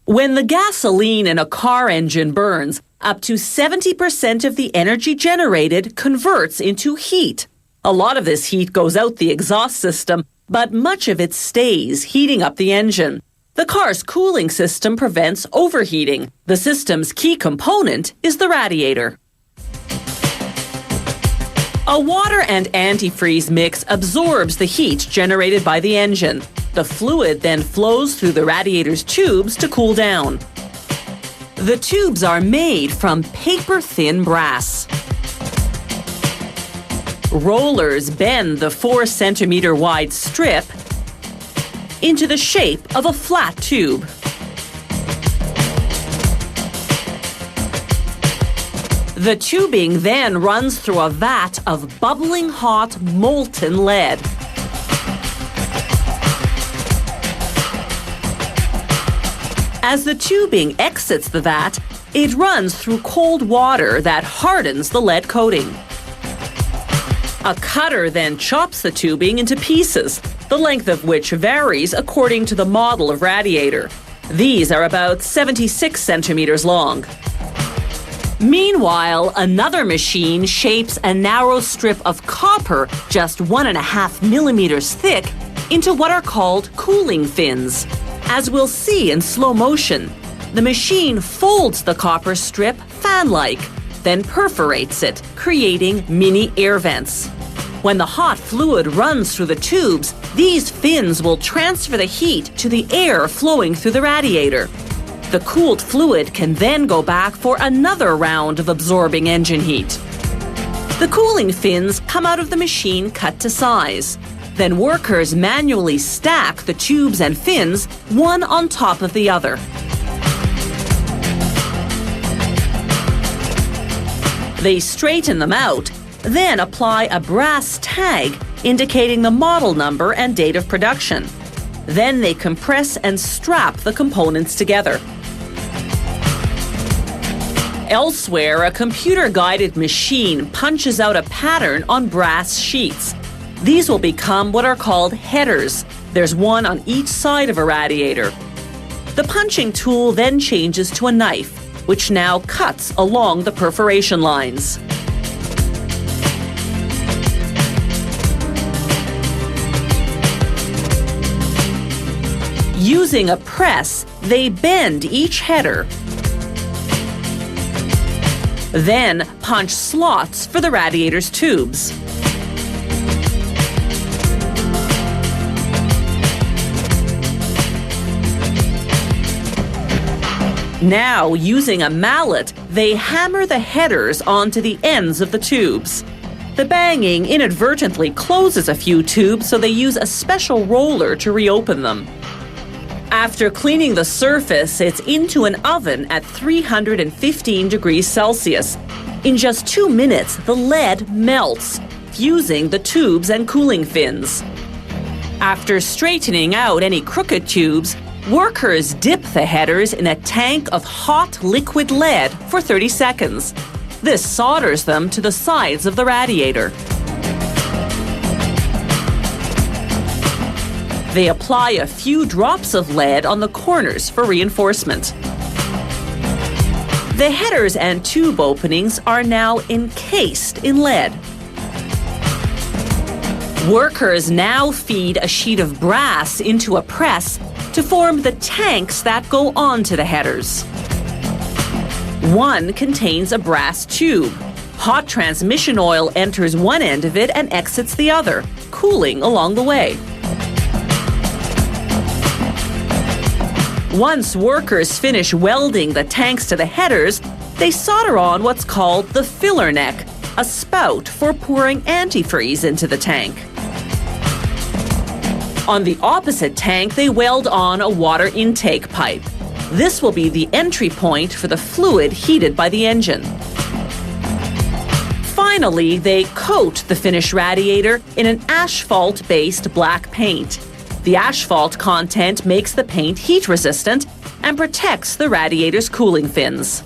When the gasoline in a car engine burns, up to 70% of the energy generated converts into heat. A lot of this heat goes out the exhaust system, but much of it stays, heating up the engine. The car's cooling system prevents overheating. The system's key component is the radiator. A water and antifreeze mix absorbs the heat generated by the engine. The fluid then flows through the radiator's tubes to cool down. The tubes are made from paper-thin brass. Rollers bend the 4-centimeter wide strip into the shape of a flat tube. The tubing then runs through a vat of bubbling hot molten lead. As the tubing exits the vat, it runs through cold water that hardens the lead coating. A cutter then chops the tubing into pieces, the length of which varies according to the model of radiator. These are about 76 centimeters long. Meanwhile, another machine shapes a narrow strip of copper just 1.5 millimeters thick into what are called cooling fins. As we'll see in slow motion, the machine folds the copper strip fan-like, then perforates it, creating mini air vents. When the hot fluid runs through the tubes, these fins will transfer the heat to the air flowing through the radiator. The cooled fluid can then go back for another round of absorbing engine heat. The cooling fins come out of the machine cut to size. Then workers manually stack the tubes and fins, one on top of the other. They straighten them out, then apply a brass tag indicating the model number and date of production. Then they compress and strap the components together. Elsewhere, a computer-guided machine punches out a pattern on brass sheets. These will become what are called headers. There's one on each side of a radiator. The punching tool then changes to a knife, which now cuts along the perforation lines. Using a press, they bend each header, then punch slots for the radiator's tubes. Now, using a mallet, they hammer the headers onto the ends of the tubes. The banging inadvertently closes a few tubes, so they use a special roller to reopen them. After cleaning the surface, it's into an oven at 315 degrees Celsius. In just 2 minutes, the lead melts, fusing the tubes and cooling fins. After straightening out any crooked tubes, workers dip the headers in a tank of hot liquid lead for 30 seconds. This solders them to the sides of the radiator. They apply a few drops of lead on the corners for reinforcement. The headers and tube openings are now encased in lead. Workers now feed a sheet of brass into a press to form the tanks that go onto the headers. One contains a brass tube. Hot transmission oil enters one end of it and exits the other, cooling along the way. Once workers finish welding the tanks to the headers, they solder on what's called the filler neck, a spout for pouring antifreeze into the tank. On the opposite tank, they weld on a water intake pipe. This will be the entry point for the fluid heated by the engine. Finally, they coat the finished radiator in an asphalt-based black paint. The asphalt content makes the paint heat resistant and protects the radiator's cooling fins.